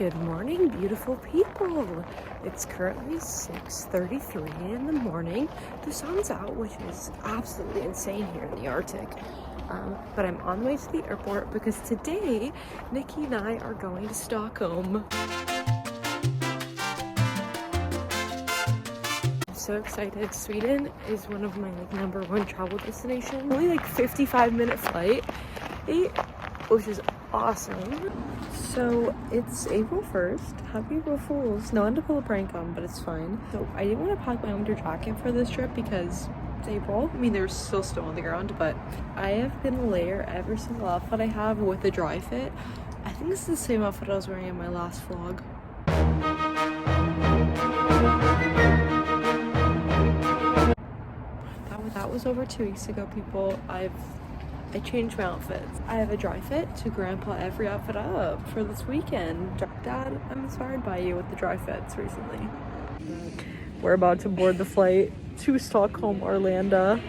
Good morning, beautiful people. It's currently 6:33 in the morning. The sun's out, which is absolutely insane here in the Arctic. But I'm on the way to the airport because today, Nikki and I are going to Stockholm. I'm so excited. Sweden is one of my #1 travel destination. Only 55-minute flight, which is awesome. So it's April 1st. Happy April Fools. No one to pull a prank on, but it's fine. So I didn't want to pack my winter jacket for this trip because it's April. I mean, there's still snow on the ground, but I have been layer every single outfit I have with a dry fit. I think this is the same outfit I was wearing in my last vlog. That was over 2 weeks ago, people. I changed my outfits. I have a dry fit to grandpa every outfit up for this weekend. Dad, I'm inspired by you with the dry fits recently. We're about to board the flight to Stockholm, Orlando.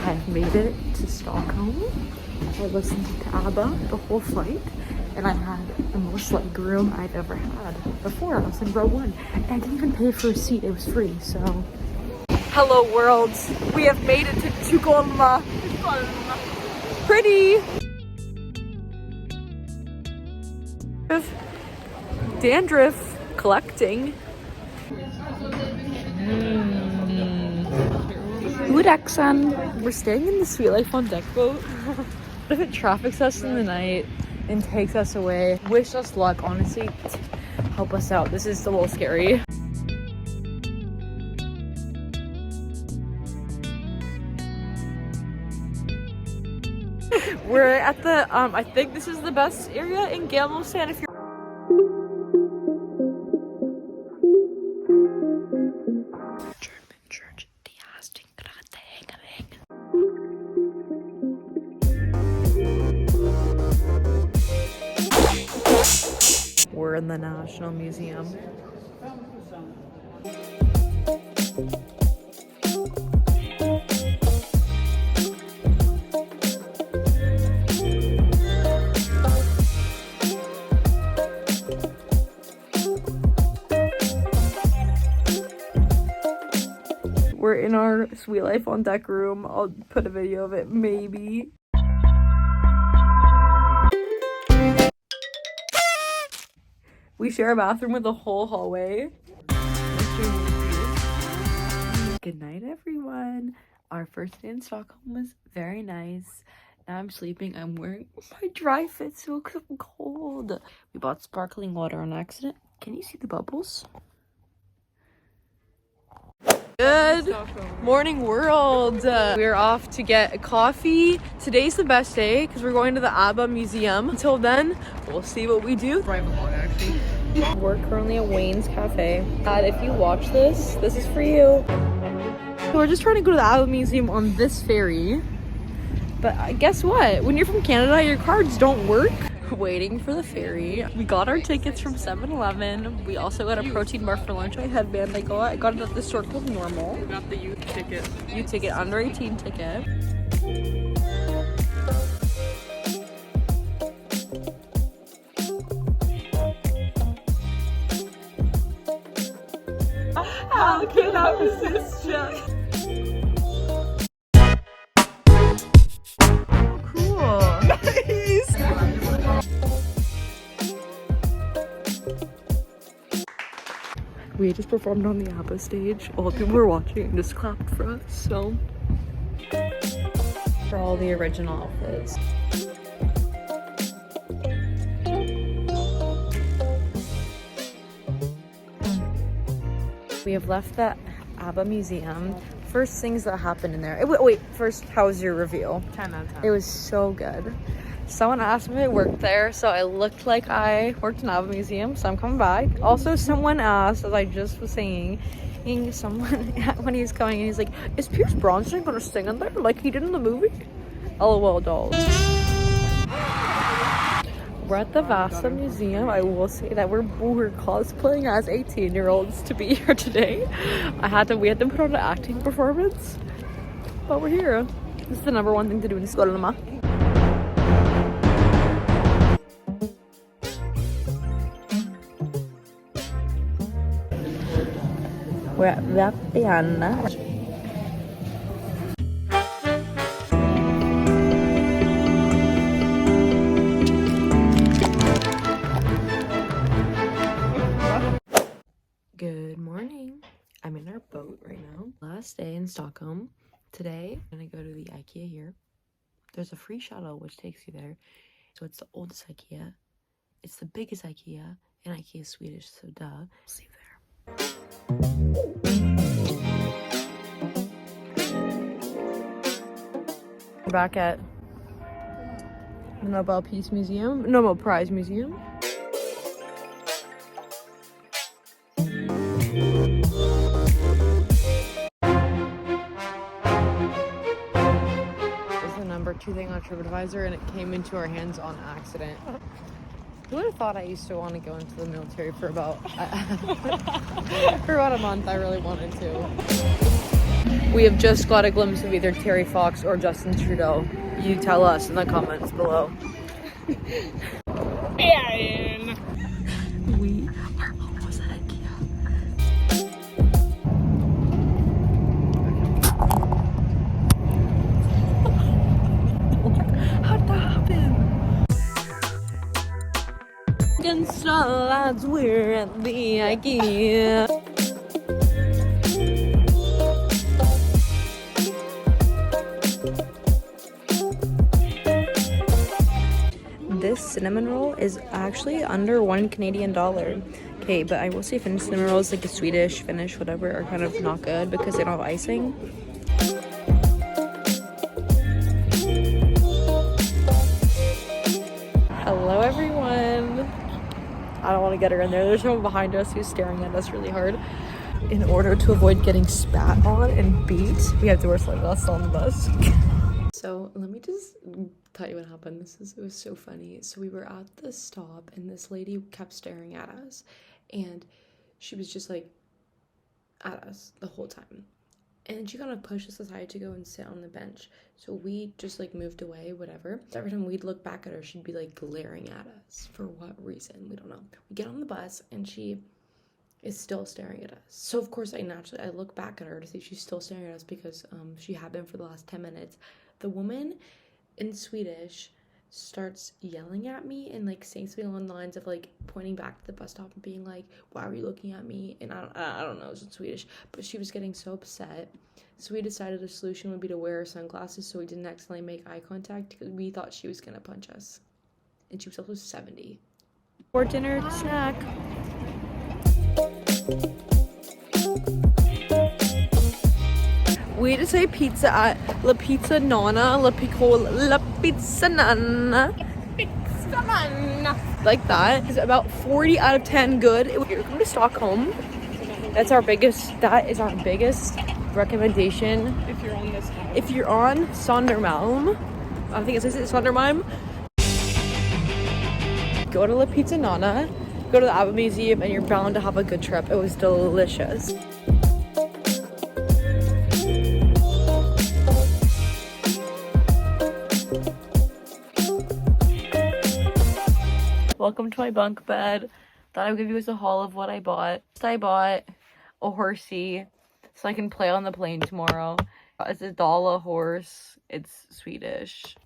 I've made it to Stockholm. I listened to ABBA the whole flight, and I had the most leg room I've ever had before. I was in row 1, and I didn't even pay for a seat. It was free, so. Hello world, we have made it to Stockholm. Pretty. Dandruff collecting. Udexan. We're staying in the Sweet Life on Deck boat. What if it traffics us in the night and takes us away? Wish us luck, honestly. Help us out. This is a little scary. We're at the, I think this is the best area in Gammelstand if you're We're in the National Museum. We're in our Sweet Life on Deck room. I'll put a video of it, maybe. We share a bathroom with a whole hallway. Good night, everyone. Our first day in Stockholm was very nice. Now I'm sleeping. I'm wearing my dry fit so I'm cold. We bought sparkling water on accident. Can you see the bubbles? Good morning, world. We're off to get a coffee. Today's the best day because we're going to the ABBA museum. Until then, we'll see what we do. We're currently at Wayne's Cafe. Dad, if you watch this, this is for you. So we're just trying to go to the ABBA museum on this ferry. But guess what? When you're from Canada, your cards don't work. Waiting for the ferry. We got our tickets from 7-Eleven. We also got a protein bar for lunch. My headband I got it at the store called Normal. We got the youth ticket. Youth ticket, under 18 ticket. How can I resist you? We just performed on the ABBA stage. All the people were watching and just clapped for us, so. For all the original outfits. We have left the ABBA museum. First things that happened in there. Wait, first, how was your review? 10 out of 10. It was so good. Someone asked me if I worked there, so I looked like I worked in ABBA museum, so I'm coming back. Also, someone asked, as I just was saying, someone, when he was coming, and he's like, is Pierce Brosnan gonna sing in there like he did in the movie? LOL, dolls. We're at the Vasa Museum. I will say that we're cosplaying as 18-year-olds to be here today. We had to put on an acting performance, but we're here. This is the number one thing to do in Stockholm. We're at Vapiana. Good morning. I'm in our boat right now. Last day in Stockholm. Today, I'm gonna go to the IKEA here. There's a free shuttle which takes you there. So it's the oldest IKEA. It's the biggest IKEA, and IKEA is Swedish, so duh. See you there. We're back at the Nobel Prize Museum. Number 2 thing on TripAdvisor, and it came into our hands on accident. Who would have thought I used to want to go into the military for about a month? I really wanted to. We have just got a glimpse of either Terry Fox or Justin Trudeau. You tell us in the comments below. We are almost at IKEA. How'd that happen? Against all odds, we're at the IKEA. This cinnamon roll is actually under $1 Canadian. Okay, but I will say Finnish cinnamon rolls, like the Swedish, Finnish, whatever, are kind of not good because they don't have icing. Hello, everyone. I don't want to get her in there. There's someone behind us who's staring at us really hard. In order to avoid getting spat on and beat, we have to wear sunglasses on the bus. So let me just tell you what happened. It was so funny. So we were at the stop and this lady kept staring at us, and she was just like at us the whole time. And she kind of pushed us aside to go and sit on the bench. So we just like moved away, whatever. So every time we'd look back at her, she'd be like glaring at us. For what reason? We don't know. We get on the bus and she is still staring at us. So of course I look back at her to see if she's still staring at us, because she had been for the last 10 minutes. The woman in Swedish starts yelling at me and like saying something along the lines of like pointing back to the bus stop and being like, why were you looking at me? And I don't know, it was in Swedish, but she was getting so upset. So we decided the solution would be to wear her sunglasses so we didn't accidentally make eye contact, because we thought she was gonna punch us. And she was also 70. For dinner, snack. We had to say pizza at La Pizza Nonna, La Pizza Nonna. Like that. It's about 40 out of 10 good. You're coming to Stockholm. That is our biggest recommendation. If you're on this house. If you're on Sondermalm, I think it says Sondermalm. Go to La Pizza Nonna, go to the ABBA Museum, and you're bound to have a good trip. It was delicious. Welcome to my bunk bed. Thought I would give you guys a haul of what I bought. I bought a horsey so I can play on the plane tomorrow. It's a Dala horse. It's Swedish.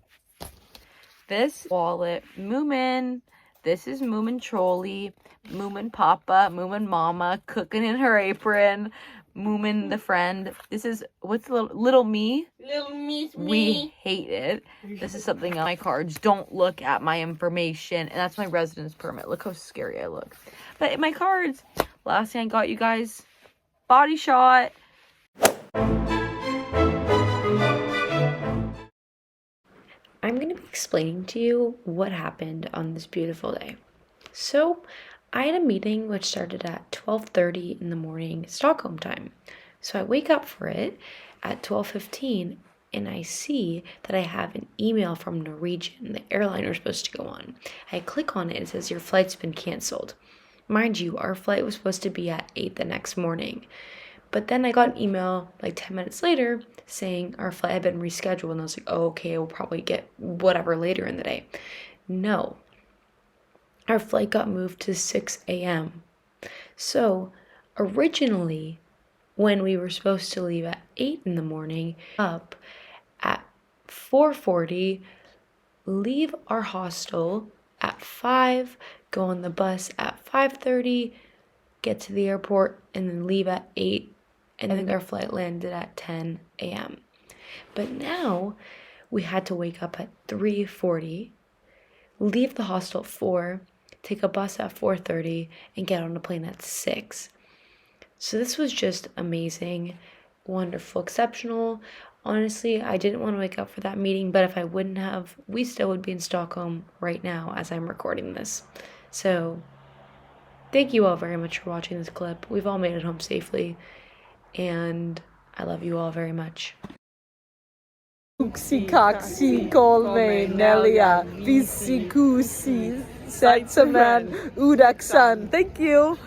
This wallet, Moomin. This is Moomin Trolley. Moomin Papa. Moomin Mama cooking in her apron. Moomin the friend. This is, what's little me? Little me's me. We hate it. This is something on my cards. Don't look at my information. And that's my residence permit. Look how scary I look. But in my cards, last thing I got you guys, Body Shot. I'm going to be explaining to you what happened on this beautiful day. So, I had a meeting which started at 12:30 in the morning Stockholm time. So I wake up for it at 12:15, and I see that I have an email from Norwegian, the airline we're supposed to go on. I click on it and it says your flight's been canceled. Mind you, our flight was supposed to be at 8 the next morning. But then I got an email like 10 minutes later saying our flight had been rescheduled, and I was like, oh, okay, we'll probably get whatever later in the day. No, our flight got moved to 6 a.m. So originally, when we were supposed to leave at 8 in the morning, up at 4:40, leave our hostel at 5, go on the bus at 5:30, get to the airport, and then leave at 8, and then our flight landed at 10 a.m. But now we had to wake up at 3:40, leave the hostel at 4, take a bus at 4:30, and get on a plane at 6. So this was just amazing, wonderful, exceptional. Honestly, I didn't want to wake up for that meeting, but if I wouldn't have, we still would be in Stockholm right now as I'm recording this. So thank you all very much for watching this clip. We've all made it home safely, and I love you all very much. Xoxo, kolme, nelia, visikusi, setsaman, udaksan. Thank you.